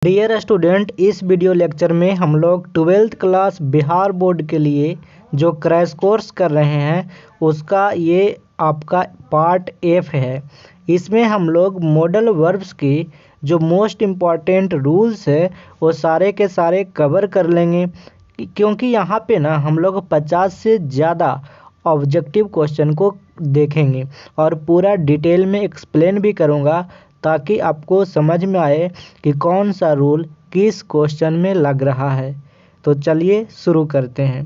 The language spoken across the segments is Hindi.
डियर स्टूडेंट, इस वीडियो लेक्चर में हम लोग 12th क्लास बिहार बोर्ड के लिए जो क्रैश कोर्स कर रहे हैं उसका ये आपका पार्ट एफ है। इसमें हम लोग मॉडल वर्ब्स की जो मोस्ट इम्पॉर्टेंट रूल्स है वो सारे के सारे कवर कर लेंगे, क्योंकि यहाँ पे ना हम लोग 50 से ज़्यादा ऑब्जेक्टिव क्वेश्चन को देखेंगे और पूरा डिटेल में एक्सप्लेन भी करूँगा ताकि आपको समझ में आए कि कौन सा रूल किस क्वेश्चन में लग रहा है। तो चलिए शुरू करते हैं।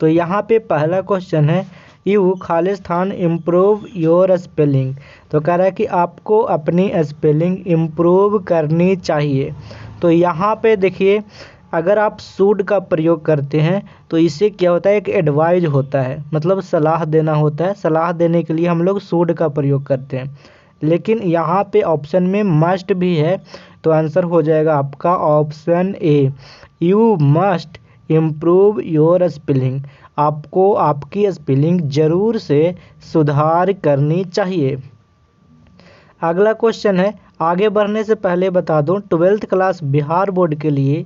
तो यहाँ पे पहला क्वेश्चन है, you Khalistan improve your spelling. तो कह रहा है कि आपको अपनी स्पेलिंग इम्प्रूव करनी चाहिए। तो यहाँ पे देखिए, अगर आप शुड का प्रयोग करते हैं तो इससे क्या होता है, एक एडवाइज होता है, मतलब सलाह देना होता है। सलाह देने के लिए हम लोग शुड का प्रयोग करते हैं, लेकिन यहाँ पे ऑप्शन में मस्ट भी है, तो आंसर हो जाएगा आपका option A, you must improve your spelling. आपको आपकी स्पेलिंग ज़रूर से सुधार करनी चाहिए। अगला क्वेश्चन है, आगे बढ़ने से पहले बता दूं 12th क्लास बिहार बोर्ड के लिए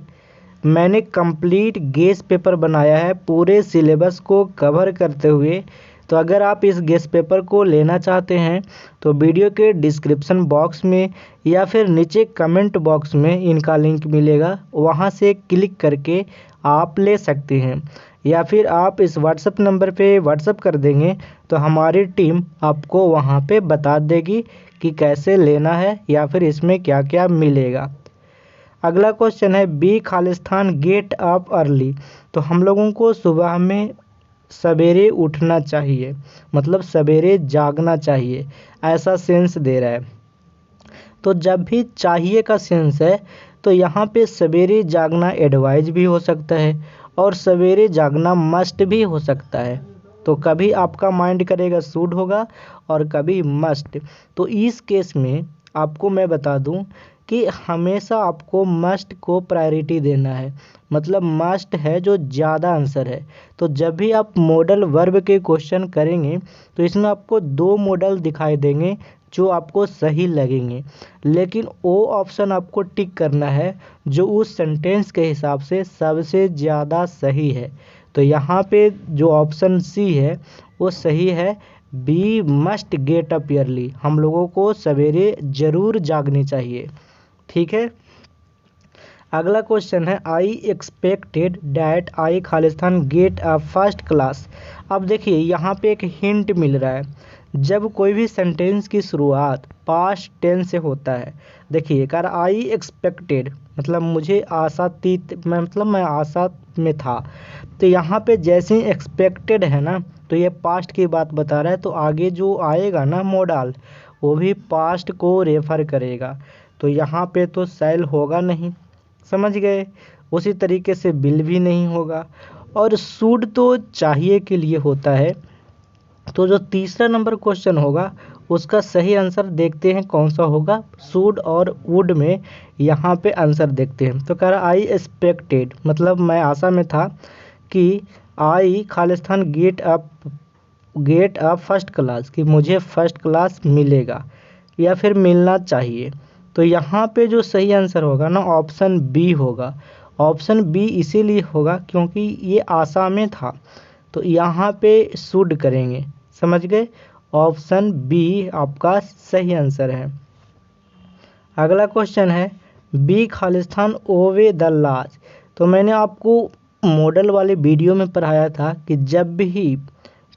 मैंने कंप्लीट गेस पेपर बनाया है पूरे सिलेबस को कवर करते हुए। तो अगर आप इस गेस पेपर को लेना चाहते हैं तो वीडियो के डिस्क्रिप्शन बॉक्स में या फिर नीचे कमेंट बॉक्स में इनका लिंक मिलेगा, वहां से क्लिक करके आप ले सकते हैं, या फिर आप इस व्हाट्सएप नंबर पे व्हाट्सएप कर देंगे तो हमारी टीम आपको वहां पे बता देगी कि कैसे लेना है या फिर इसमें क्या क्या मिलेगा। अगला क्वेश्चन है, बी खालिस्तान गेट अप अर्ली। तो हम लोगों को सुबह में सवेरे उठना चाहिए, मतलब सवेरे जागना चाहिए, ऐसा सेंस दे रहा है। तो जब भी चाहिए का सेंस है तो यहाँ पे सवेरे जागना एडवाइज भी हो सकता है और सवेरे जागना मस्ट भी हो सकता है। तो कभी आपका माइंड करेगा शुड होगा और कभी मस्ट। तो इस केस में आपको मैं बता दूं कि हमेशा आपको मस्ट को प्रायोरिटी देना है, मतलब मस्ट है जो ज़्यादा आंसर है। तो जब भी आप मॉडल वर्ब के क्वेश्चन करेंगे तो इसमें आपको 2 मॉडल दिखाई देंगे जो आपको सही लगेंगे, लेकिन वो ऑप्शन आपको टिक करना है जो उस सेंटेंस के हिसाब से सबसे ज़्यादा सही है। तो यहाँ पे जो ऑप्शन सी है वो सही है, we must get up early. हम लोगों को सवेरे ज़रूर जागनी चाहिए, ठीक है। अगला क्वेश्चन है, आई एक्सपेक्टेड डैट आई खालिस्तान गेट अ फर्स्ट क्लास। अब देखिए यहाँ पे एक हिंट मिल रहा है, जब कोई भी सेंटेंस की शुरुआत पास्ट टेंस से होता है। देखिए कर आई एक्सपेक्टेड मतलब मुझे आशा थी, मैं आशा में था। तो यहाँ पे जैसे ही एक्सपेक्टेड है ना, तो ये पास्ट की बात बता रहा है, तो आगे जो आएगा ना मॉडल वो भी पास्ट को रेफर करेगा। तो यहाँ पे तो सेल होगा नहीं, समझ गए। उसी तरीके से बिल भी नहीं होगा, और शुड तो चाहिए के लिए होता है। तो जो तीसरा नंबर क्वेश्चन होगा उसका सही आंसर देखते हैं कौन सा होगा, शुड और वुड में यहाँ पे आंसर देखते हैं। तो कह रहा आई एक्सपेक्टेड मतलब मैं आशा में था कि आई खालिस्तान गेट अप फर्स्ट क्लास, कि मुझे फर्स्ट क्लास मिलेगा या फिर मिलना चाहिए। तो यहाँ पे जो सही आंसर होगा ना ऑप्शन बी होगा। ऑप्शन बी इसीलिए होगा क्योंकि ये आशा में था, तो यहाँ पे शुड करेंगे, समझ गए। ऑप्शन बी आपका सही आंसर है। अगला क्वेश्चन है, बी खालिस्तान ओवे द लाज। तो मैंने आपको मॉडल वाले वीडियो में पढ़ाया था कि जब भी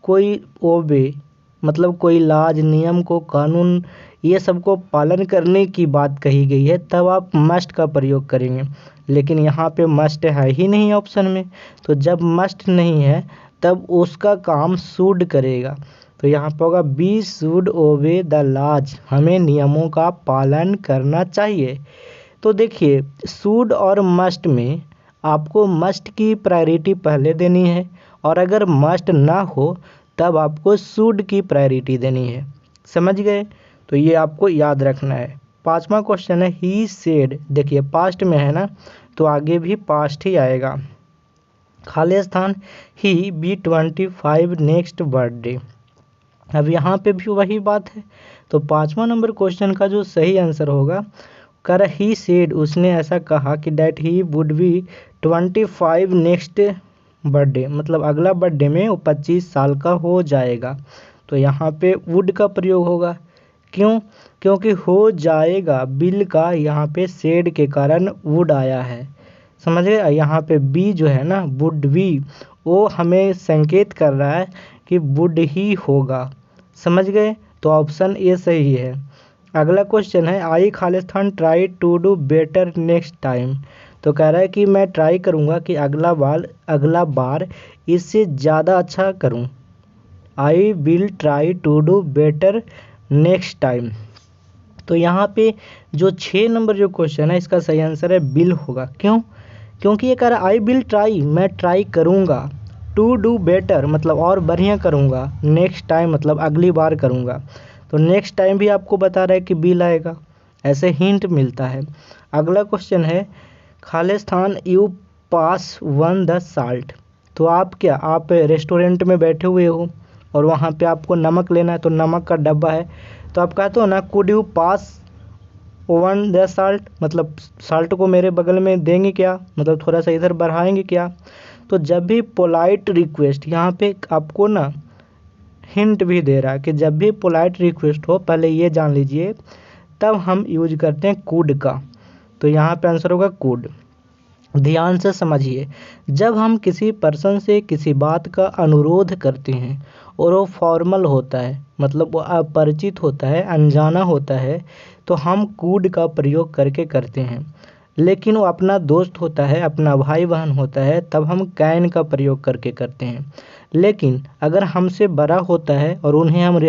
कोई ओबे मतलब कोई लाज, नियम को, कानून, ये सबको पालन करने की बात कही गई है तब आप मस्ट का प्रयोग करेंगे, लेकिन यहाँ पे मस्ट है ही नहीं ऑप्शन में। तो जब मस्ट नहीं है तब उसका काम शुड करेगा। तो यहाँ पर होगा we should obey the laws, हमें नियमों का पालन करना चाहिए। तो देखिए शुड और मस्ट में आपको मस्ट की प्रायोरिटी पहले देनी है, और अगर मस्ट ना हो तब आपको शुड की प्रायोरिटी देनी है, समझ गए। तो ये आपको याद रखना है। पांचवा क्वेश्चन है, ही सेड। देखिए पास्ट में है ना, तो आगे भी पास्ट ही आएगा। खालिस्तान ही बी 25 नेक्स्ट बर्थडे। अब यहाँ पे भी वही बात है। तो पांचवा नंबर क्वेश्चन का जो सही आंसर होगा कर ही सेड, उसने ऐसा कहा कि that he would be 25 next birthday, मतलब अगला बर्थडे में वो 25 साल का हो जाएगा। तो यहाँ पे वुड का प्रयोग होगा। क्यों? क्योंकि हो जाएगा बिल का यहाँ पे सेड के कारण वुड आया है। समझ गए? यहाँ पे बी जो है ना, वुड बी, वो हमें संकेत कर रहा है कि वुड ही होगा। समझ गए? तो ऑप्शन ए सही है। अगला क्वेश्चन है आई खालिस्तान try to do better next time. तो कह रहा है कि मैं ट्राई करूँगा कि अगला बार इससे ज़्यादा अच्छा करूँ। I will try to do better next time. तो यहाँ पे जो 6 नंबर जो क्वेश्चन है इसका सही आंसर है बिल होगा। क्यों? क्योंकि ये कह रहा है आई विल ट्राई, मैं ट्राई करूँगा, टू डू बेटर मतलब और बढ़िया करूँगा, नेक्स्ट टाइम मतलब अगली बार करूँगा। तो नेक्स्ट टाइम भी आपको बता रहा है कि बिल आएगा, ऐसे हिंट मिलता है। अगला क्वेश्चन है Khalistan you pass one the salt. तो आप रेस्टोरेंट में बैठे हुए हो और वहाँ पे आपको नमक लेना है, तो नमक का डब्बा है, तो आप कहते हो ना could you pass one the salt, मतलब साल्ट को मेरे बगल में देंगे क्या, मतलब थोड़ा सा इधर बढ़ाएंगे क्या। तो जब भी पोलाइट रिक्वेस्ट, यहाँ पे आपको ना हिंट भी दे रहा है कि जब भी पोलाइट रिक्वेस्ट हो पहले ये जान लीजिए, तब हम यूज करते हैं कुड का। तो यहाँ पे आंसर होगा कुड। ध्यान से समझिए, जब हम किसी पर्सन से किसी बात का अनुरोध करते हैं और वो फॉर्मल होता है, मतलब वो अपरिचित होता है, अनजाना होता है, तो हम कुड का प्रयोग करके करते हैं। लेकिन वो अपना दोस्त होता है, अपना भाई बहन होता है, तब हम कैन का प्रयोग करके करते हैं। लेकिन अगर हमसे बड़ा होता है और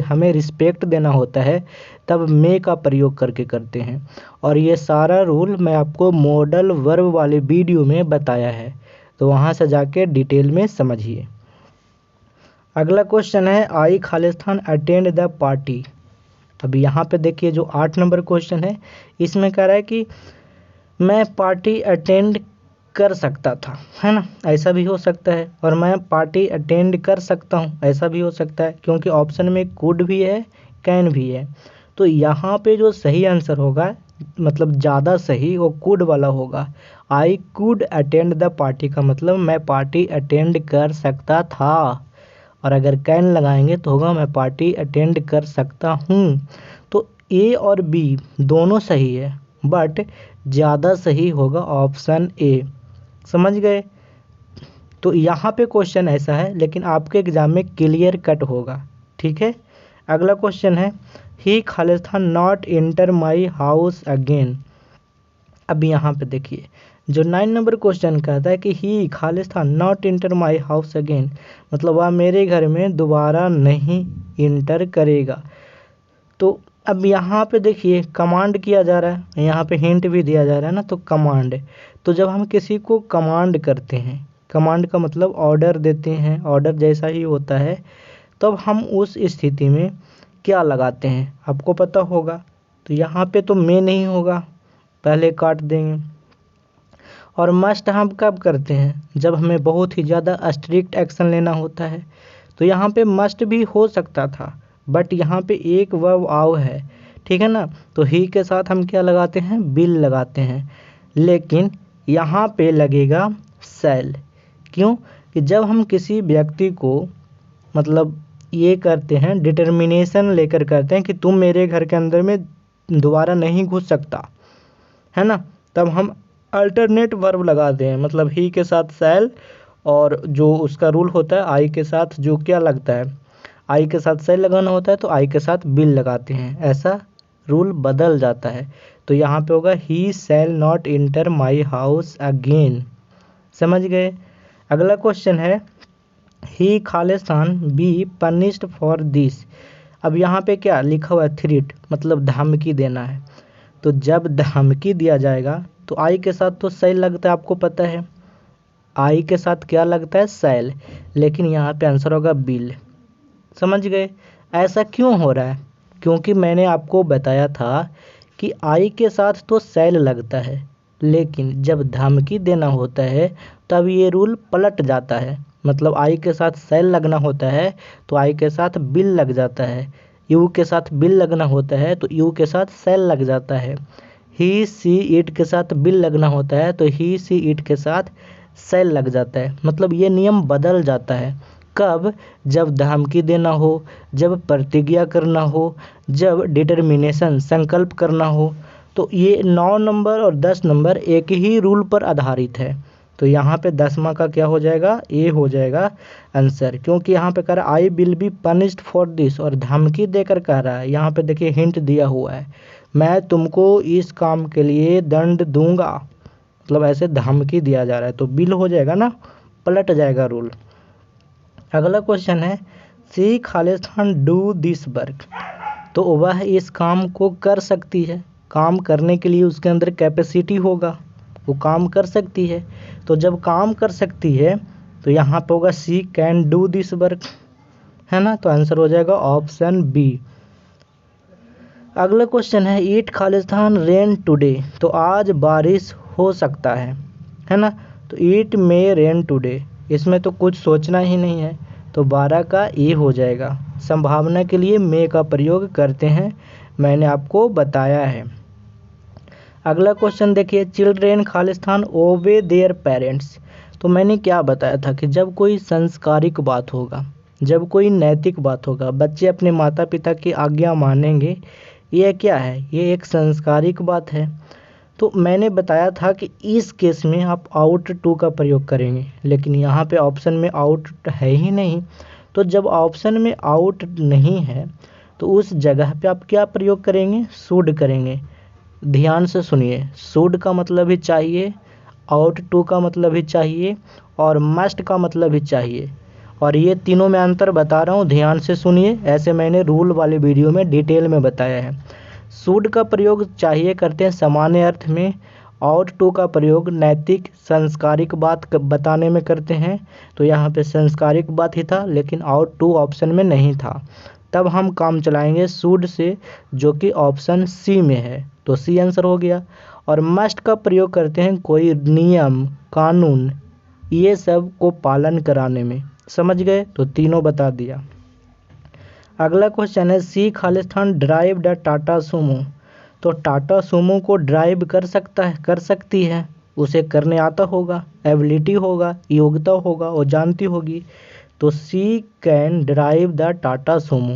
हमें रिस्पेक्ट देना होता है, तब मे का प्रयोग करके करते हैं। और ये सारा रूल मैं आपको मॉडल वर्ब वाले वीडियो में बताया है, तो वहाँ से जाके डिटेल में समझिए। अगला क्वेश्चन है I Khalistan attend the party. अब यहाँ पे देखिए जो 8 नंबर क्वेश्चन है, इसमें कह रहा है कि मैं पार्टी अटेंड कर सकता था, है ना, ऐसा भी हो सकता है, और मैं पार्टी अटेंड कर सकता हूँ, ऐसा भी हो सकता है, क्योंकि ऑप्शन में कुड भी है, कैन भी है। तो यहाँ पे जो सही आंसर होगा, मतलब ज़्यादा सही, वो कुड वाला होगा। I could attend the party का मतलब मैं पार्टी अटेंड कर सकता था, और अगर कैन लगाएंगे तो होगा मैं पार्टी अटेंड कर सकता हूँ। तो ए और बी दोनों सही है, बट ज़्यादा सही होगा ऑप्शन ए। समझ गए? तो यहाँ पे क्वेश्चन ऐसा है, लेकिन आपके एग्जाम में क्लियर कट होगा। ठीक है। अगला क्वेश्चन है ही खालिस्तान not enter my house again. अब यहाँ पे देखिए जो 9 नंबर क्वेश्चन कहता है कि ही खालिस्तान not enter my house again, मतलब वह मेरे घर में दोबारा नहीं इंटर करेगा। तो अब यहाँ पे देखिए कमांड किया जा रहा है, यहाँ पे हिंट भी दिया जा रहा है ना, तो कमांड। तो जब हम किसी को कमांड करते हैं, कमांड का मतलब ऑर्डर देते हैं, ऑर्डर जैसा ही होता है, तब हम उस स्थिति में क्या लगाते हैं आपको पता होगा। तो यहाँ पे तो मे नहीं होगा, पहले काट देंगे। और मस्ट हम कब करते हैं, जब हमें बहुत ही ज़्यादा स्ट्रिक्ट एक्शन लेना होता है। तो यहाँ पे मस्ट भी हो सकता था, बट यहाँ पे एक वर्ब आव है, ठीक है ना, तो ही के साथ हम क्या लगाते हैं, बिल लगाते हैं। लेकिन यहाँ पे लगेगा शैल। क्यों? कि जब हम किसी व्यक्ति को मतलब ये करते हैं, डिटर्मिनेशन लेकर करते हैं कि तुम मेरे घर के अंदर में दोबारा नहीं घुस सकता, है ना, तब हम अल्टरनेट वर्ब लगाते हैं, मतलब ही के साथ शैल, और जो उसका रूल होता है आई के साथ जो क्या लगता है, आई के साथ शैल लगाना होता है, तो आई के साथ बिल लगाते हैं, ऐसा रूल बदल जाता है। तो यहाँ पे होगा he shall not enter my house again. समझ गए? अगला क्वेश्चन है ही खालिस्तान बी पनिश्ड फॉर दिस। अब यहाँ पे क्या लिखा हुआ है, थ्रेट, मतलब धमकी देना है। तो जब धमकी दिया जाएगा तो आई के साथ तो शैल लगता है, आपको पता है, आई के साथ क्या लगता है, शैल, लेकिन यहाँ पे आंसर होगा बिल। समझ गए? ऐसा क्यों हो रहा है? क्योंकि मैंने आपको बताया था कि आई के साथ तो शैल लगता है, लेकिन जब धमकी देना होता है तब ये रूल पलट जाता है, मतलब आई के साथ शैल लगना होता है तो आई के साथ बिल लग जाता है, यू के साथ बिल लगना होता है तो यू के साथ शैल लग जाता है। ही सी इट के साथ बिल लगना होता है तो ही सी इट के साथ सेल लग जाता है। मतलब ये नियम बदल जाता है। कब? जब धमकी देना हो, जब प्रतिज्ञा करना हो, जब डिटर्मिनेशन संकल्प करना हो। तो ये 9 नंबर और 10 नंबर एक ही रूल पर आधारित है। तो यहाँ पे 10वां का क्या हो जाएगा? ए हो जाएगा आंसर, क्योंकि यहाँ पे कह रहा है I will be punished for this और धमकी देकर कह रहा है। यहाँ पे देखिए हिंट दिया हुआ है, मैं तुमको इस काम के लिए दंड दूंगा, मतलब ऐसे धमकी दिया जा रहा है। तो बिल हो जाएगा ना, पलट जाएगा रूल। अगला क्वेश्चन है सी खालिस्तान डू दिस वर्क। तो वह इस काम को कर सकती है। काम करने के लिए उसके अंदर कैपेसिटी होगा, वो काम कर सकती है। तो जब काम कर सकती है तो यहाँ पे होगा सी कैन डू दिस वर्क, है ना। तो आंसर हो जाएगा ऑप्शन बी। अगला क्वेश्चन है ईट खालिस्तान रेन टुडे। तो आज बारिश हो सकता है ना। तो ईट में रेन टुडे, इसमें तो कुछ सोचना ही नहीं है। तो 12 का ए हो जाएगा। संभावना के लिए मे का प्रयोग करते हैं, मैंने आपको बताया है। अगला क्वेश्चन देखिए चिल्ड्रेन खालिस्तान ओबे देयर पेरेंट्स। तो मैंने क्या बताया था कि जब कोई संस्कारिक बात होगा, जब कोई नैतिक बात होगा, बच्चे अपने माता पिता की आज्ञा मानेंगे। ये क्या है? ये एक संस्कारिक बात है। तो मैंने बताया था कि इस केस में आप आउट टू का प्रयोग करेंगे, लेकिन यहाँ पे ऑप्शन में आउट है ही नहीं। तो जब ऑप्शन में आउट नहीं है तो उस जगह पे आप क्या प्रयोग करेंगे? शुड करेंगे। ध्यान से सुनिए, शुड का मतलब ही चाहिए, आउट टू का मतलब ही चाहिए और मस्ट का मतलब ही चाहिए। और ये तीनों में अंतर बता रहा हूँ, ध्यान से सुनिए। ऐसे मैंने रूल वाले वीडियो में डिटेल में बताया है। शुड का प्रयोग चाहिए करते हैं सामान्य अर्थ में, आउट टू का प्रयोग नैतिक संस्कारिक बात बताने में करते हैं। तो यहाँ पे संस्कारिक बात ही था, लेकिन आउट टू ऑप्शन में नहीं था। तब हम काम चलाएंगे शुड से, जो कि ऑप्शन सी में है। तो सी आंसर हो गया। और मस्ट का प्रयोग करते हैं कोई नियम कानून ये सब को पालन कराने में। समझ गए? तो तीनों बता दिया। अगला क्वेश्चन है सी खालिस्तान ड्राइव द टाटा सुमो। तो टाटा सुमो को ड्राइव कर सकता है, कर सकती है, उसे करने आता होगा, एबिलिटी होगा, योग्यता होगा, वो जानती होगी। तो she can drive the Tata Sumo,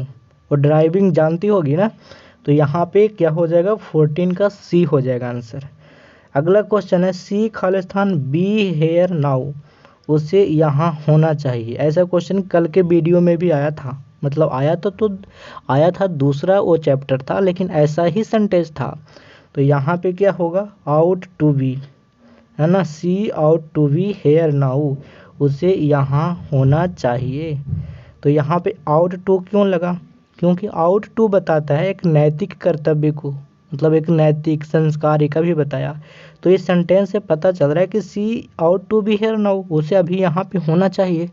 वो ड्राइविंग जानती होगी ना। तो यहाँ पे क्या हो जाएगा? 14 का सी हो जाएगा आंसर। अगला क्वेश्चन है सी खालिस्तान बी हेयर नाउ। उसे यहाँ होना चाहिए। ऐसा क्वेश्चन कल के वीडियो में भी आया था, मतलब आया तो आया था, दूसरा वो चैप्टर था, लेकिन ऐसा ही सेंटेंस था। तो यहाँ पे क्या होगा? आउट टू बी, है ना। She ought to be here now, उसे यहाँ होना चाहिए। तो यहाँ पे आउट टू क्यों लगा? क्योंकि आउट टू बताता है एक नैतिक कर्तव्य को, मतलब एक नैतिक संस्कार का भी बताया। तो इस सेंटेंस से पता चल रहा है कि she ought to be here now, उसे अभी यहाँ पे होना चाहिए,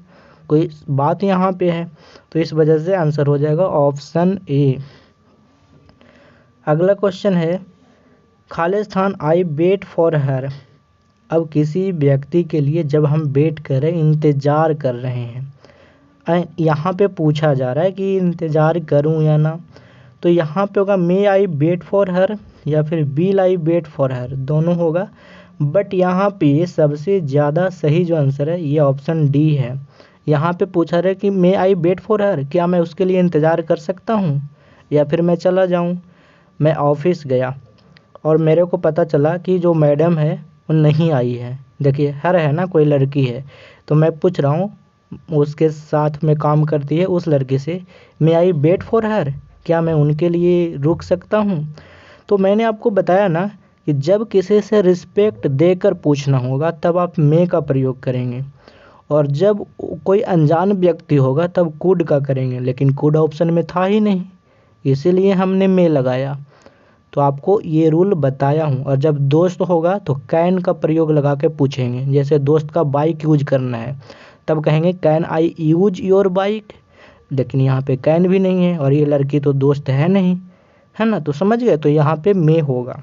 कोई बात यहाँ पे है। तो इस वजह से आंसर हो जाएगा ऑप्शन ए। अगला क्वेश्चन है खालिस्तान आई वेट फॉर हर। अब किसी व्यक्ति के लिए जब हम वेट कर रहे हैं, इंतज़ार कर रहे हैं, यहाँ पे पूछा जा रहा है कि इंतज़ार करूँ या ना। तो यहाँ पे होगा मे आई वेट फॉर हर या फिर will I wait for her, दोनों होगा। बट यहाँ पे सबसे ज़्यादा सही जो आंसर है ये ऑप्शन डी है। यहाँ पे पूछा रहा है कि मे आई वेट फॉर हर, क्या मैं उसके लिए इंतज़ार कर सकता हूँ या फिर मैं चला जाऊँ। मैं ऑफिस गया और मेरे को पता चला कि जो मैडम है वो नहीं आई है। देखिए हर है ना, कोई लड़की है, तो मैं पूछ रहा हूँ उसके साथ में काम करती है उस लड़की से, मे आई वेट फॉर हर, क्या मैं उनके लिए रुक सकता हूँ। तो मैंने आपको बताया ना कि जब किसी से रिस्पेक्ट देकर पूछना होगा तब आप मे का प्रयोग करेंगे, और जब कोई अनजान व्यक्ति होगा तब कुड का करेंगे। लेकिन कुड ऑप्शन में था ही नहीं, इसीलिए हमने मे लगाया। तो आपको ये रूल बताया हूँ। और जब दोस्त होगा तो कैन का प्रयोग लगा के पूछेंगे। जैसे दोस्त का बाइक यूज करना है तब कहेंगे can I use your bike, लेकिन यहाँ पे कैन भी नहीं है और ये लड़की तो दोस्त है नहीं, है ना। तो समझ गए? तो यहाँ पे मे होगा।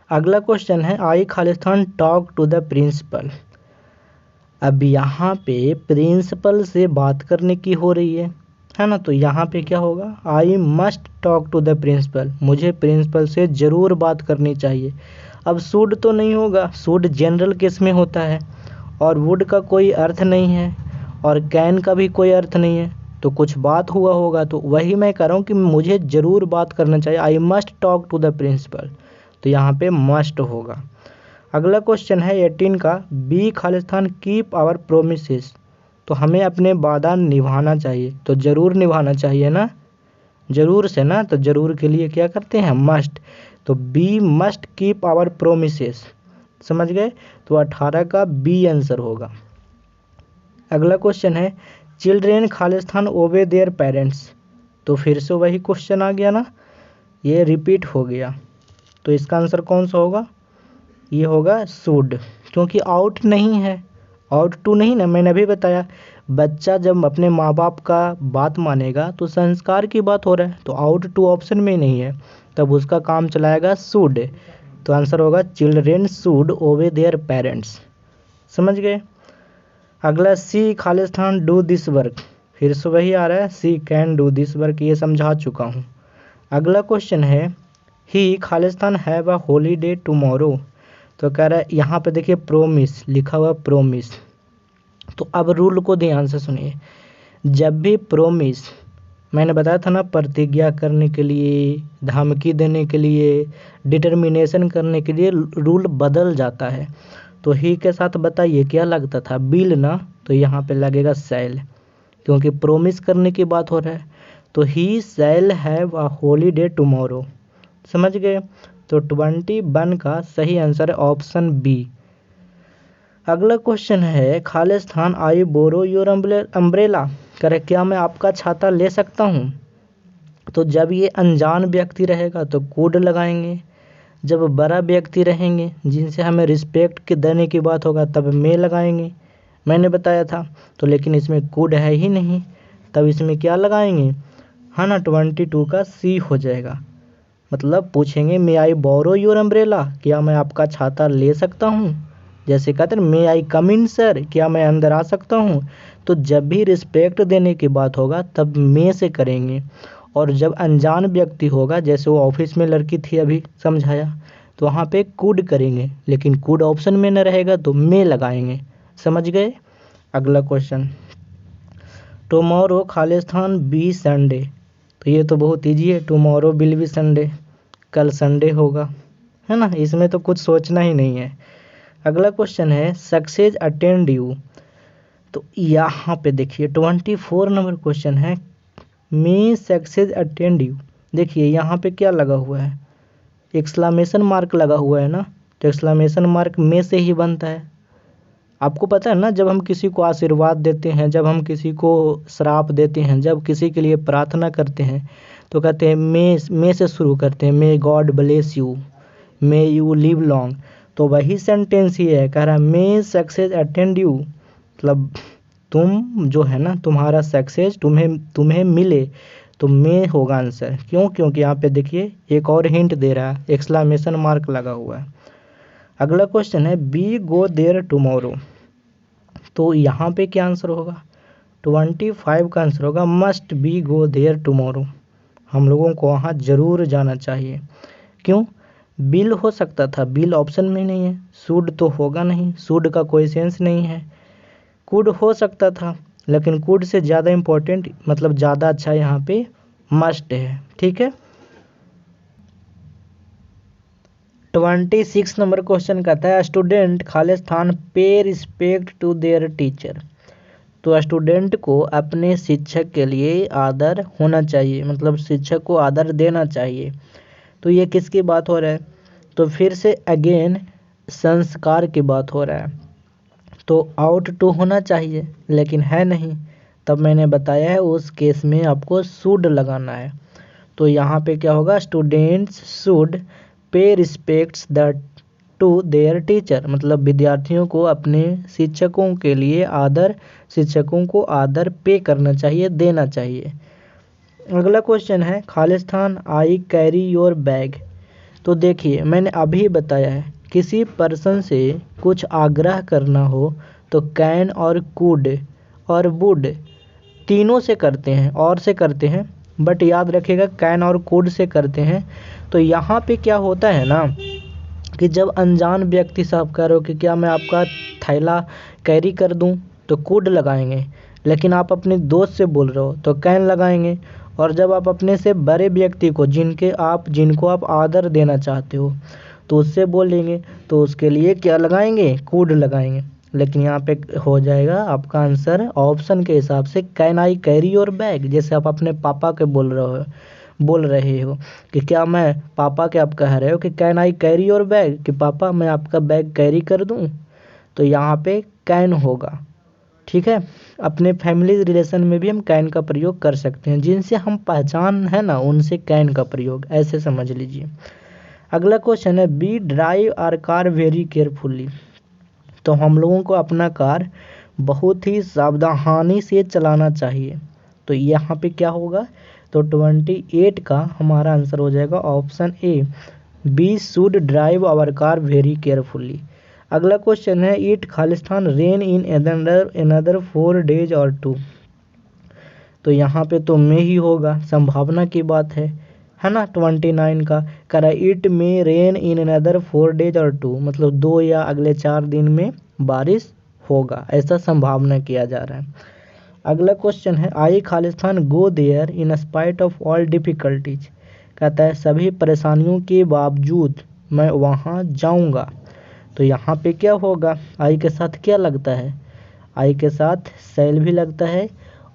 अगला क्वेश्चन है आई खालिस्तान टॉक टू द प्रिंसिपल। अब यहाँ पे प्रिंसिपल से बात करने की हो रही है। है ना। तो यहाँ पे क्या होगा, I must talk to the principal, मुझे प्रिंसिपल से ज़रूर बात करनी चाहिए। अब शुड तो नहीं होगा, शुड जनरल केस में होता है, और वुड का कोई अर्थ नहीं है, और कैन का भी कोई अर्थ नहीं है, तो कुछ बात हुआ होगा। तो वही मैं कह रहा हूँ कि मुझे ज़रूर बात करना चाहिए, I must talk to the principal, तो यहाँ पे मस्ट होगा। अगला क्वेश्चन है 18 का, बी खालिस्तान कीप आवर प्रोमिसेस, तो हमें अपने वादा निभाना चाहिए, तो ज़रूर निभाना चाहिए ना, ज़रूर से ना, तो ज़रूर के लिए क्या करते हैं, मस्ट, तो we must keep our promises, समझ गए। तो 18 का बी आंसर होगा। अगला क्वेश्चन है, चिल्ड्रेन खालिस्तान ओबे देयर पेरेंट्स, तो फिर से वही क्वेश्चन आ गया ना, ये रिपीट हो गया, तो इसका आंसर कौन सा होगा, ये होगा शुड, क्योंकि आउट नहीं है, आउट टू नहीं ना, मैंने अभी बताया बच्चा जब अपने माँ बाप का बात मानेगा तो संस्कार की बात हो रहा है, तो आउट टू ऑप्शन में नहीं है, तब उसका काम चलाएगा शुड, तो आंसर होगा children should obey their parents, समझ गए। अगला सी खालिस्तान डू दिस वर्क, फिर से वही आ रहा है, she can do this work, ये समझा चुका हूँ। अगला क्वेश्चन है, ही खालिस्तान हैव अ हॉलीडे टुमारो, तो कह रहा है यहाँ पे देखिए प्रोमिस लिखा हुआ, प्रोमिस, तो अब रूल को ध्यान से सुनिए, जब भी प्रोमिस, मैंने बताया था ना, प्रतिज्ञा करने के लिए, धमकी देने के लिए, डिटर्मिनेशन करने के लिए रूल बदल जाता है। तो ही के साथ बताइए क्या लगता था, बिल ना, तो यहाँ पे लगेगा शैल, क्योंकि प्रोमिस करने की बात हो रहा है, तो he shall have a holiday tomorrow, समझ गए। तो 21 का सही आंसर है ऑप्शन बी। अगला क्वेश्चन है, खालिस्तान आई बोरो योर अम्ब्रेला, करे क्या मैं आपका छाता ले सकता हूँ, तो जब ये अनजान व्यक्ति रहेगा तो कुड लगाएंगे, जब बड़ा व्यक्ति रहेंगे जिनसे हमें रिस्पेक्ट के देने की बात होगा तब मे लगाएंगे, मैंने बताया था। तो लेकिन इसमें कुड है ही नहीं, तब इसमें क्या लगाएंगे, हाँ ना, 22 का सी हो जाएगा। मतलब पूछेंगे मे आई बोरो योर अम्ब्रेला, क्या मैं आपका छाता ले सकता हूँ, जैसे कहते हैं मे आई कम इन सर, क्या मैं अंदर आ सकता हूँ। तो जब भी रिस्पेक्ट देने की बात होगा तब मे से करेंगे, और जब अनजान व्यक्ति होगा, जैसे वो ऑफिस में लड़की थी अभी समझाया, तो वहाँ पे कुड करेंगे, लेकिन कुड ऑप्शन में न रहेगा तो मे लगाएंगे, समझ गए। अगला क्वेश्चन, टुमारो खालिस्तान बी संडे, तो ये तो बहुत ईजी है, टुमारो विल बी संडे, कल संडे होगा, है ना, इसमें तो कुछ सोचना ही नहीं है। अगला क्वेश्चन है, सक्सेस अटेंड यू, तो यहाँ पे देखिए 24 नंबर क्वेश्चन है, मे सक्सेस अटेंड यू, देखिए यहाँ पे क्या लगा हुआ है, एक्सक्लेमेशन मार्क लगा हुआ है ना, तो एक्सक्लेमेशन मार्क मे से ही बनता है। आपको पता है ना, जब हम किसी को आशीर्वाद देते हैं, जब हम किसी को श्राप देते हैं, जब किसी के लिए प्रार्थना करते हैं, तो कहते हैं मे से शुरू करते हैं, may God bless you, may you live long, तो वही सेंटेंस ही है, कह रहा है मे सक्सेस अटेंड यू, मतलब तुम जो है ना, तुम्हारा सक्सेस तुम्हें मिले, तो मे होगा आंसर। क्यों, क्योंकि यहाँ पे देखिए एक और हिंट दे रहा है, एक्सक्लेमेशन मार्क लगा हुआ है। अगला क्वेश्चन है, बी गो देयर टुमारो, तो यहाँ पे क्या आंसर होगा, 25 का आंसर होगा must be go there tomorrow, हम लोगों को वहाँ ज़रूर जाना चाहिए। क्यों, बिल हो सकता था, बिल ऑप्शन में नहीं है, शुड तो होगा नहीं, शुड का कोई सेंस नहीं है, कुड हो सकता था, लेकिन कुड से ज़्यादा इम्पोर्टेंट, मतलब ज़्यादा अच्छा यहाँ पे मस्ट है, ठीक है। 26 नंबर क्वेश्चन कहता है, स्टूडेंट खालिस्तान पे रिस्पेक्ट टू देयर टीचर, तो स्टूडेंट को अपने शिक्षक के लिए आदर होना चाहिए, मतलब शिक्षक को आदर देना चाहिए, तो ये किसकी बात हो रहा है, तो फिर से अगेन संस्कार की बात हो रहा है, तो आउट टू होना चाहिए लेकिन है नहीं, तब मैंने बताया है उस केस में आपको शुड लगाना है। तो यहाँ पे क्या होगा, students should pay respects the to their teacher, मतलब विद्यार्थियों को अपने शिक्षकों के लिए आदर, शिक्षकों को आदर पे करना चाहिए, देना चाहिए। अगला क्वेश्चन है, खालिस्तान आई कैरी योर बैग, तो देखिए मैंने अभी बताया है, किसी पर्सन से कुछ आग्रह करना हो तो कैन और कुड और वुड तीनों से करते हैं और से करते हैं, बट याद रखिएगा कैन और कुड से करते हैं। तो यहाँ पे क्या होता है ना कि जब अनजान व्यक्ति से आप कह रहे हो कि क्या मैं आपका थैला कैरी कर दूं, तो कुड लगाएंगे। लेकिन आप अपने दोस्त से बोल रहे हो तो कैन लगाएंगे। और जब आप अपने से बड़े व्यक्ति को जिनको आप आदर देना चाहते हो तो उससे बोलेंगे तो उसके लिए क्या लगाएंगे, कुड लगाएंगे। लेकिन यहाँ पे हो जाएगा आपका आंसर ऑप्शन के हिसाब से can I carry your bag. जैसे आप अपने पापा के बोल रहे हो कि क्या मैं पापा के आप कह रहे हो कि can I carry your bag, कि पापा मैं आपका बैग कैरी कर दूं, तो यहाँ पे कैन होगा। ठीक है, अपने फैमिली रिलेशन में भी हम कैन का प्रयोग कर सकते हैं। जिनसे हम पहचान है ना उनसे कैन का प्रयोग, ऐसे समझ लीजिए। अगला क्वेश्चन है we drive our car very carefully. तो हम लोगों को अपना कार बहुत ही सावधानी से चलाना चाहिए। तो यहाँ पे क्या होगा, तो 28 का हमारा आंसर हो जाएगा option A, we should drive our car very carefully. अगला क्वेश्चन है इट खालिस्तान रेन इन अनदर 4 days और 2। तो यहाँ पे तो में ही होगा, संभावना की बात है ना। 29 का कह रहा है इट में रेन इन अनदर 4 days और 2, मतलब 2 या अगले 4 दिन में बारिश होगा, ऐसा संभावना किया जा रहा है। अगला क्वेश्चन है आई खालिस्तान go there in spite of all difficulties. कहता है सभी परेशानियों के बावजूद मैं वहाँ जाऊँगा। तो यहाँ पे क्या होगा, आई के साथ क्या लगता है, आई के साथ सेल भी लगता है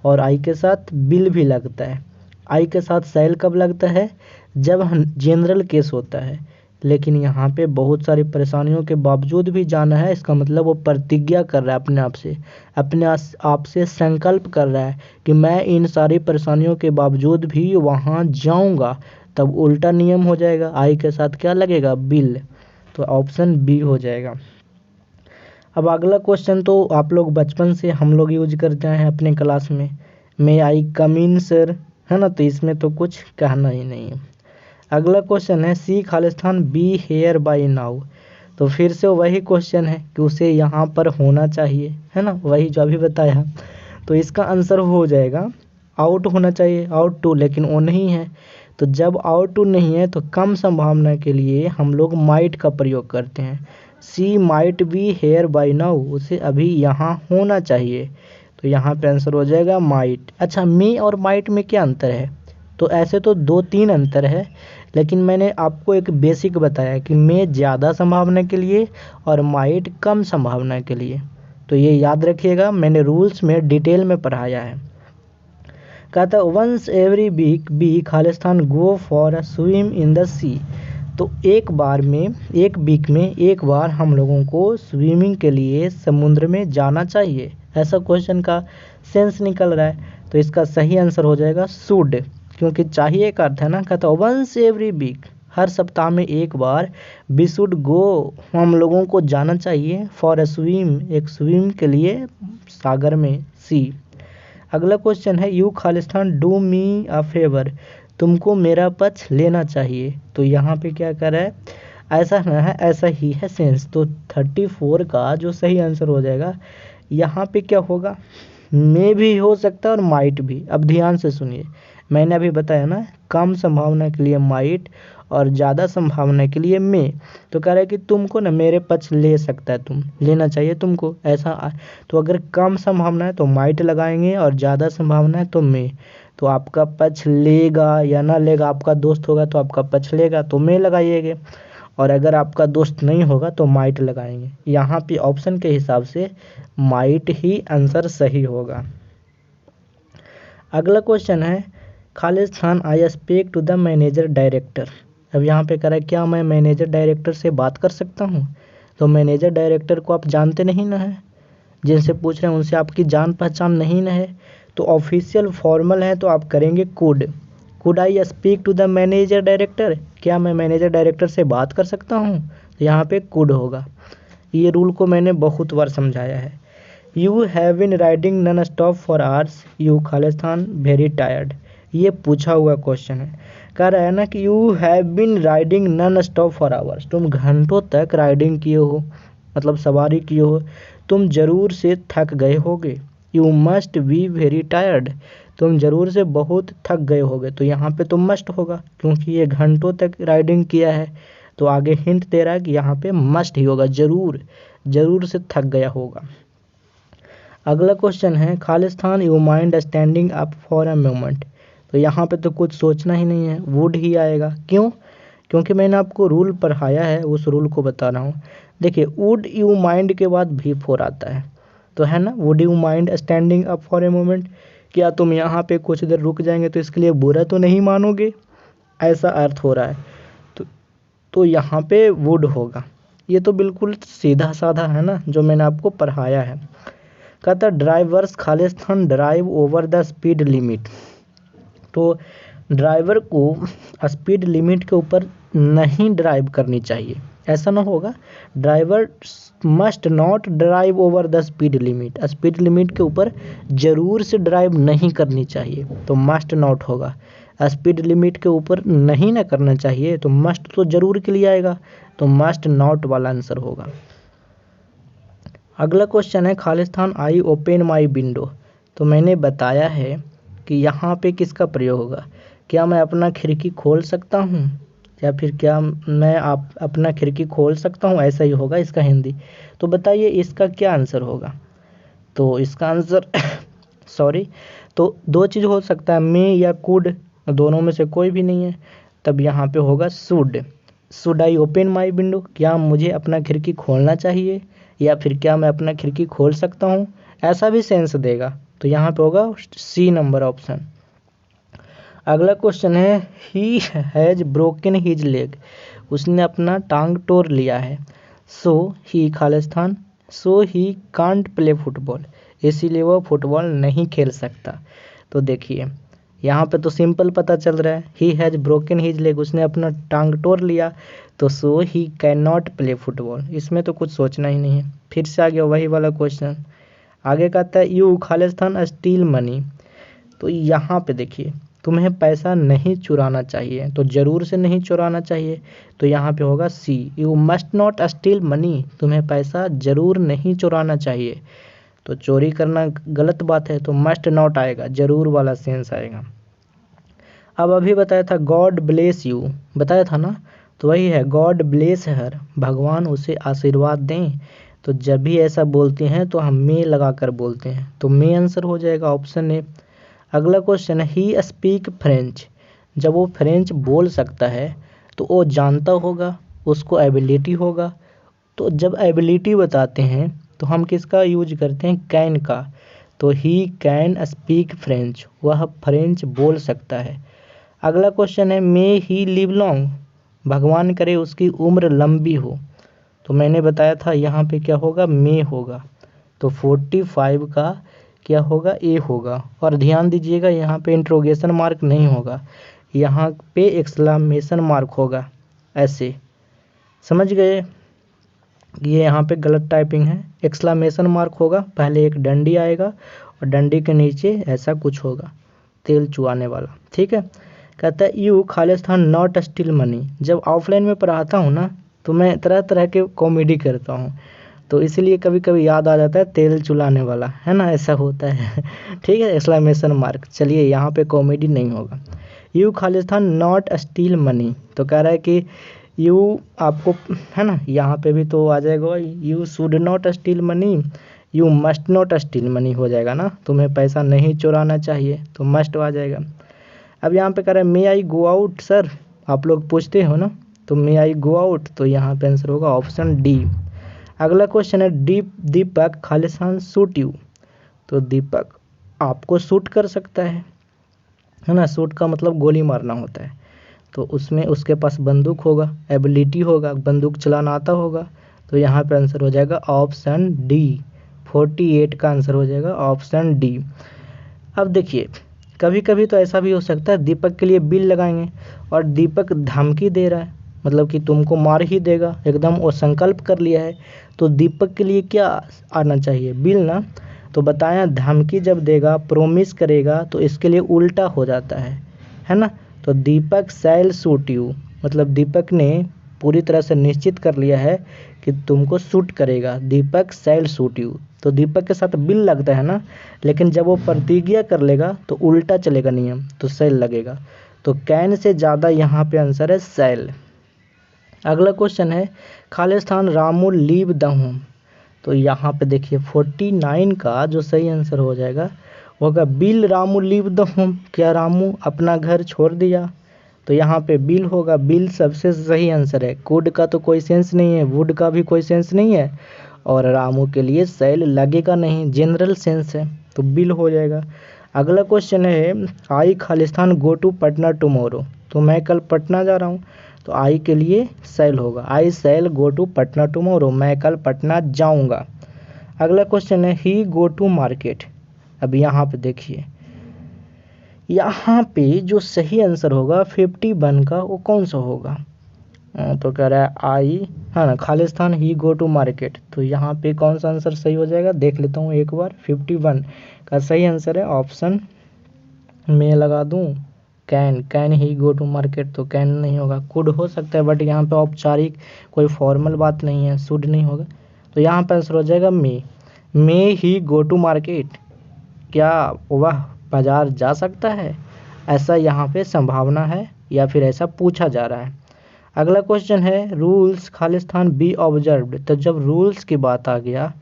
और आई के साथ बिल भी लगता है। आई के साथ सेल कब लगता है, जब जनरल केस होता है। लेकिन यहाँ पे बहुत सारी परेशानियों के बावजूद भी जाना है, इसका मतलब वो प्रतिज्ञा कर रहा है अपने आप से संकल्प कर रहा है कि मैं इन सारी परेशानियों के बावजूद भी वहाँ जाऊँगा। तब उल्टा नियम हो जाएगा, आई के साथ क्या लगेगा, बिल। तो ऑप्शन बी हो जाएगा। अब अगला क्वेश्चन तो आप लोग बचपन से हम लोग यूज करते हैं अपने क्लास में, मे आई कम इन सर, है ना। तो इसमें तो कुछ कहना ही नहीं है। अगला क्वेश्चन है सी खालिस्तान बी हेयर बाय नाउ। तो फिर से वही क्वेश्चन है कि उसे यहाँ पर होना चाहिए, है ना, वही जो अभी बताया। तो इसका आंसर हो जाएगा आउट होना चाहिए, आउट टू, लेकिन वो नहीं है। तो जब आउट टू नहीं है तो कम संभावना के लिए हम लोग माइट का प्रयोग करते हैं। She might be here by now, उसे अभी यहाँ होना चाहिए। तो यहाँ पे आंसर हो जाएगा माइट। अच्छा, मे और माइट में क्या अंतर है, तो ऐसे तो 2-3 अंतर है, लेकिन मैंने आपको एक बेसिक बताया कि मे ज़्यादा संभावना के लिए और माइट कम संभावना के लिए। तो ये याद रखिएगा, मैंने रूल्स में डिटेल में पढ़ाया है। कहता वंस एवरी वीक बी खालिस्तान go for a swim in the sea. तो एक वीक में एक बार हम लोगों को स्विमिंग के लिए समुद्र में जाना चाहिए, ऐसा क्वेश्चन का सेंस निकल रहा है। तो इसका सही आंसर हो जाएगा शुड, क्योंकि चाहिए का अर्थ है ना। कहता वंस एवरी वीक, हर सप्ताह में एक बार, वी शुड गो, हम लोगों को जाना चाहिए, फॉर अ स्विम, एक स्विम के लिए सागर में, सी। अगला क्वेश्चन है you Khalistan do me a favour, तुमको मेरा पक्ष लेना चाहिए। तो यहाँ पे क्या कर रहा है, ऐसा ना है, ऐसा ही है सेंस। तो 34 का जो सही आंसर हो जाएगा, यहाँ पे क्या होगा, मे भी हो सकता है और माइट भी। अब ध्यान से सुनिए, मैंने अभी बताया ना, कम संभावना के लिए माइट और ज़्यादा संभावना के लिए मे। तो कह रहा है कि तुमको ना मेरे पक्ष ले सकता है, तुम लेना चाहिए तुमको, ऐसा। तो अगर कम संभावना है तो माइट लगाएंगे और ज़्यादा संभावना है तो मे। तो आपका पक्ष लेगा या ना लेगा, आपका दोस्त होगा तो आपका पक्ष लेगा तो मे लगाइएगा, और अगर आपका दोस्त नहीं होगा तो माइट लगाएंगे। यहाँ पे ऑप्शन के हिसाब से माइट ही आंसर सही होगा। अगला क्वेश्चन है खालिस्तान I speak to the manager director. अब यहाँ पे कह रहा है क्या मैं मैनेजर डायरेक्टर से बात कर सकता हूँ। तो मैनेजर डायरेक्टर को आप जानते नहीं ना है, जिनसे पूछ रहे हैं उनसे आपकी जान पहचान नहीं ना है। तो ऑफिशियल फॉर्मल है तो आप करेंगे could I speak to the manager director, क्या मैं मैनेजर डायरेक्टर से बात कर सकता हूँ। तो यहाँ पे कुड होगा। ये रूल को मैंने बहुत बार समझाया है। You have been riding non stop for hours, you Khalistan very tired, ये पूछा हुआ क्वेश्चन है। कह रहा है ना कि you have been riding non stop for hours, तुम घंटों तक राइडिंग किए हो, मतलब सवारी किए हो, तुम जरूर से थक गए होगे। You must be very tired, तुम ज़रूर से बहुत थक गए होगे। तो यहाँ पे तो मस्ट होगा क्योंकि ये घंटों तक राइडिंग किया है, तो आगे हिंट दे रहा है कि यहाँ पे मस्ट ही होगा, ज़रूर ज़रूर से थक गया होगा। अगला क्वेश्चन है Khalistan you mind standing up for a moment. तो यहाँ पे तो कुछ सोचना ही नहीं है, वुड ही आएगा। क्यों? क्योंकि मैंने आपको रूल पढ़ाया है, उस रूल को बता रहा हूँ। देखिए वुड यू माइंड के बाद भी फोर आता है, तो है ना, would you mind standing up for a moment, क्या तुम यहाँ पे कुछ देर रुक जाएंगे तो इसके लिए बुरा तो नहीं मानोगे, ऐसा अर्थ हो रहा है। तो यहाँ पे वुड होगा। ये तो बिल्कुल सीधा साधा है ना, जो मैंने आपको पढ़ाया है। कहता drivers Khalistan drive over the speed limit. तो ड्राइवर को स्पीड लिमिट के ऊपर नहीं ड्राइव करनी चाहिए, ऐसा ना होगा। Driver must not drive over the speed limit, speed limit के ऊपर ज़रूर से ड्राइव नहीं करनी चाहिए, तो मस्ट नॉट होगा। स्पीड लिमिट के ऊपर नहीं ना करना चाहिए, तो मस्ट तो ज़रूर के लिए आएगा, तो मस्ट नॉट वाला आंसर होगा। अगला क्वेश्चन है खालिस्तान आई ओपन माई विंडो। तो मैंने बताया है कि यहाँ पे किसका प्रयोग होगा, क्या मैं अपना खिड़की खोल सकता हूँ, या फिर क्या मैं अपना खिड़की खोल सकता हूँ, ऐसा ही होगा इसका हिंदी। तो बताइए इसका क्या आंसर होगा। तो इसका आंसर सॉरी, तो दो चीज़ हो सकता है, मे या कुड, दोनों में से कोई भी नहीं है, तब यहाँ पे होगा should I open my window, क्या मुझे अपना खिड़की खोलना चाहिए, या फिर क्या मैं अपना खिड़की खोल सकता हूँ, ऐसा भी सेंस देगा। तो यहाँ पे होगा सी नंबर ऑप्शन। अगला क्वेश्चन है he has broken his leg, उसने अपना टांग तोड़ लिया है। सो ही खालिस्तान सो ही कांट प्ले फुटबॉल, इसीलिए वो फुटबॉल नहीं खेल सकता। तो देखिए यहाँ पे तो सिंपल पता चल रहा है, he has broken his leg, उसने अपना टांग तोड़ लिया, तो so he can not play football, इसमें तो कुछ सोचना ही नहीं है। फिर से आ गया वही वाला क्वेश्चन। आगे कहता है यू खालिस्तान स्टील मनी। तो यहाँ पे देखिए तुम्हें पैसा नहीं चुराना चाहिए, तो ज़रूर से नहीं चुराना चाहिए, तो यहाँ पे होगा see, you must not steal money, तुम्हें पैसा ज़रूर नहीं चुराना चाहिए। तो चोरी करना गलत बात है, तो मस्ट नॉट आएगा, ज़रूर वाला सेंस आएगा। अब अभी बताया था गॉड ब्लेस यू, बताया था ना, तो वही है गॉड ब्लेस हर, भगवान उसे आशीर्वाद दें। तो जब भी ऐसा बोलते हैं तो हम मे लगा कर बोलते हैं, तो मे आंसर हो जाएगा ऑप्शन ए। अगला क्वेश्चन है ही स्पीक फ्रेंच, जब वो फ्रेंच बोल सकता है तो वो जानता होगा, उसको एबिलिटी होगा। तो जब एबिलिटी बताते हैं तो हम किसका यूज करते हैं, कैन का। तो ही कैन स्पीक फ्रेंच, वह फ्रेंच बोल सकता है। अगला क्वेश्चन है मे ही लिव लॉन्ग, भगवान करे उसकी उम्र लंबी हो। तो मैंने बताया था यहाँ पे क्या होगा, मे होगा, तो 45 का क्या होगा, ए होगा। और ध्यान दीजिएगा यहाँ पे इंट्रोगेशन मार्क नहीं होगा, यहाँ पे एक्सक्लेमेशन मार्क होगा, ऐसे समझ गए। ये यहाँ पे गलत टाइपिंग है, एक्सक्लेमेशन मार्क होगा, पहले एक डंडी आएगा और डंडी के नीचे ऐसा कुछ होगा तेल चुआने वाला, ठीक है। कहता है you Khalistan not steal money, जब ऑफलाइन में पढ़ाता हूँ ना तो मैं तरह तरह के कॉमेडी करता हूँ, तो इसलिए कभी कभी याद आ जाता है तेल चुलाने वाला, है ना, ऐसा होता है ठीक है, एक्सक्लेमेशन मार्क। चलिए यहाँ पे कॉमेडी नहीं होगा। You Khalistan not steal money, तो कह रहा है कि यू आपको, है ना, यहाँ पे भी तो आ जाएगा you should not steal money, you must not steal money हो जाएगा ना, तुम्हें पैसा नहीं चुराना चाहिए, तो मस्ट आ जाएगा। अब यहाँ पे कह रहा है मे आई गो आउट सर, आप लोग पूछते हो ना, तो मे आई गो आउट, तो यहाँ पे आंसर होगा ऑप्शन डी। अगला क्वेश्चन है दीपक खालिस्तान सूट यू, तो दीपक आपको सूट कर सकता है ना, सूट का मतलब गोली मारना होता है, तो उसमें उसके पास बंदूक होगा, एबिलिटी होगा, बंदूक चलाना आता होगा, तो यहाँ पे आंसर हो जाएगा ऑप्शन डी, 48 का आंसर हो जाएगा ऑप्शन डी। अब देखिए कभी कभी तो ऐसा भी हो सकता है दीपक के लिए बिल लगाएंगे और दीपक धमकी दे रहा है, मतलब कि तुमको मार ही देगा, एकदम वो संकल्प कर लिया है, तो दीपक के लिए क्या आना चाहिए, बिल ना। तो बताया धमकी जब देगा, प्रोमिस करेगा, तो इसके लिए उल्टा हो जाता है ना। तो दीपक शैल शूट यू, मतलब दीपक ने पूरी तरह से निश्चित कर लिया है कि तुमको सूट करेगा, दीपक शैल सूट यू। तो दीपक के साथ बिल लगता है ना, लेकिन जब वो प्रतिज्ञा कर लेगा तो उल्टा चलेगा नियम, तो शैल लगेगा। तो कैन से ज़्यादा यहाँ पे आंसर है शैल। अगला क्वेश्चन है Khalistan Ramu leave the home. तो यहाँ पे देखिए 49 का जो सही आंसर हो जाएगा वो होगा bill Ramu leave the home. क्या रामू अपना घर छोड़ दिया? तो यहाँ पे बिल होगा, बिल सबसे सही आंसर है। कुड का तो कोई सेंस नहीं है, वुड का भी कोई सेंस नहीं है, और रामू के लिए शैल लगेगा नहीं, जनरल सेंस है, तो बिल हो जाएगा। अगला क्वेश्चन है आई खालिस्तान गो टू पटना टुमारो। तो मैं कल पटना जा रहा हूँ, तो आई के लिए शैल होगा, आई शैल गो टू पटना टुमारो, मैं कल पटना जाऊँगा। अगला क्वेश्चन है ही गो टू मार्केट। अब यहाँ पे देखिए, यहाँ पे जो सही आंसर होगा 51 का वो कौन सा होगा? तो कह रहा है आई, हाँ ना, खालिस्तान ही गो टू मार्केट। तो यहाँ पे कौन सा आंसर सही हो जाएगा देख लेता हूँ एक बार। 51 का सही आंसर है ऑप्शन में लगा दूँ can, can he go to market. तो कैन नहीं होगा, कुड हो सकता है, बट यहाँ पे औपचारिक कोई फॉर्मल बात नहीं है, शुड नहीं होगा। तो यहाँ पे आंसर हो जाएगा मे ही गो टू मार्केट। क्या वह बाजार जा सकता है, ऐसा यहाँ पे संभावना है, या फिर ऐसा पूछा जा रहा है। अगला क्वेश्चन है रूल्स खालिस्तान बी ऑब्जर्व्ड। तो जब रूल्स की बात आ गया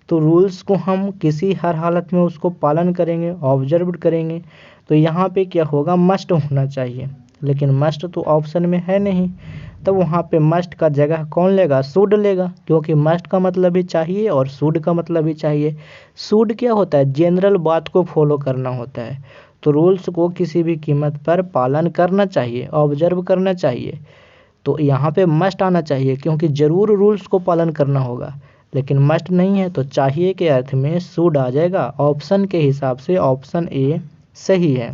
तो रूल्स को हम किसी हर हालत में उसको पालन करेंगे, ऑब्जर्व करेंगे। तो यहाँ पे क्या होगा, मस्ट होना चाहिए, लेकिन मस्ट तो ऑप्शन में है नहीं, तब वहाँ पे मस्ट का जगह कौन लेगा, शुड लेगा, क्योंकि मस्ट का मतलब भी चाहिए और शुड का मतलब भी चाहिए। शुड क्या होता है, जनरल बात को फॉलो करना होता है, तो रूल्स को किसी भी कीमत पर पालन करना चाहिए, ऑब्जर्व करना चाहिए। तो यहाँ पे मस्ट आना चाहिए, क्योंकि ज़रूर रूल्स को पालन करना होगा, लेकिन मस्ट नहीं है, तो चाहिए के अर्थ में शुड आ जाएगा। ऑप्शन के हिसाब से ऑप्शन ए सही है।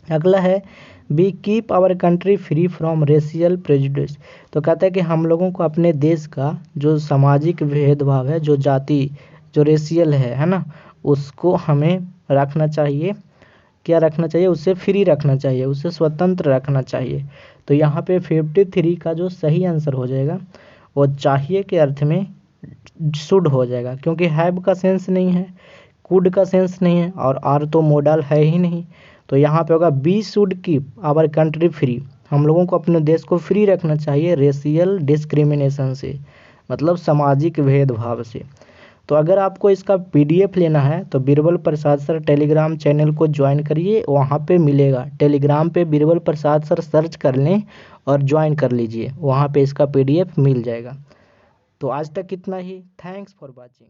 अगला है we keep our country free from racial prejudice. तो कहता है कि हम लोगों को अपने देश का जो सामाजिक भेदभाव है, जो जाति, जो रेशियल है ना, उसको हमें रखना चाहिए। क्या रखना चाहिए, उससे फ्री रखना चाहिए, उससे स्वतंत्र रखना चाहिए। तो यहाँ पे 53 का जो सही आंसर हो जाएगा वो चाहिए के अर्थ में शुड हो जाएगा, क्योंकि हैव का सेंस नहीं है, कुड का सेंस नहीं है, और आर तो मोडल है ही नहीं। तो यहाँ पे होगा we should keep our country free. हम लोगों को अपने देश को फ्री रखना चाहिए रेशियल डिस्क्रिमिनेशन से, मतलब सामाजिक भेदभाव से। तो अगर आपको इसका PDF लेना है तो बीरबल प्रसाद सर टेलीग्राम चैनल को ज्वाइन करिए, वहाँ पे मिलेगा। टेलीग्राम पे बीरबल प्रसाद सर सर्च कर लें और ज्वाइन कर लीजिए, वहाँ पे इसका PDF मिल जाएगा। तो आज तक इतना ही, थैंक्स फॉर वॉचिंग।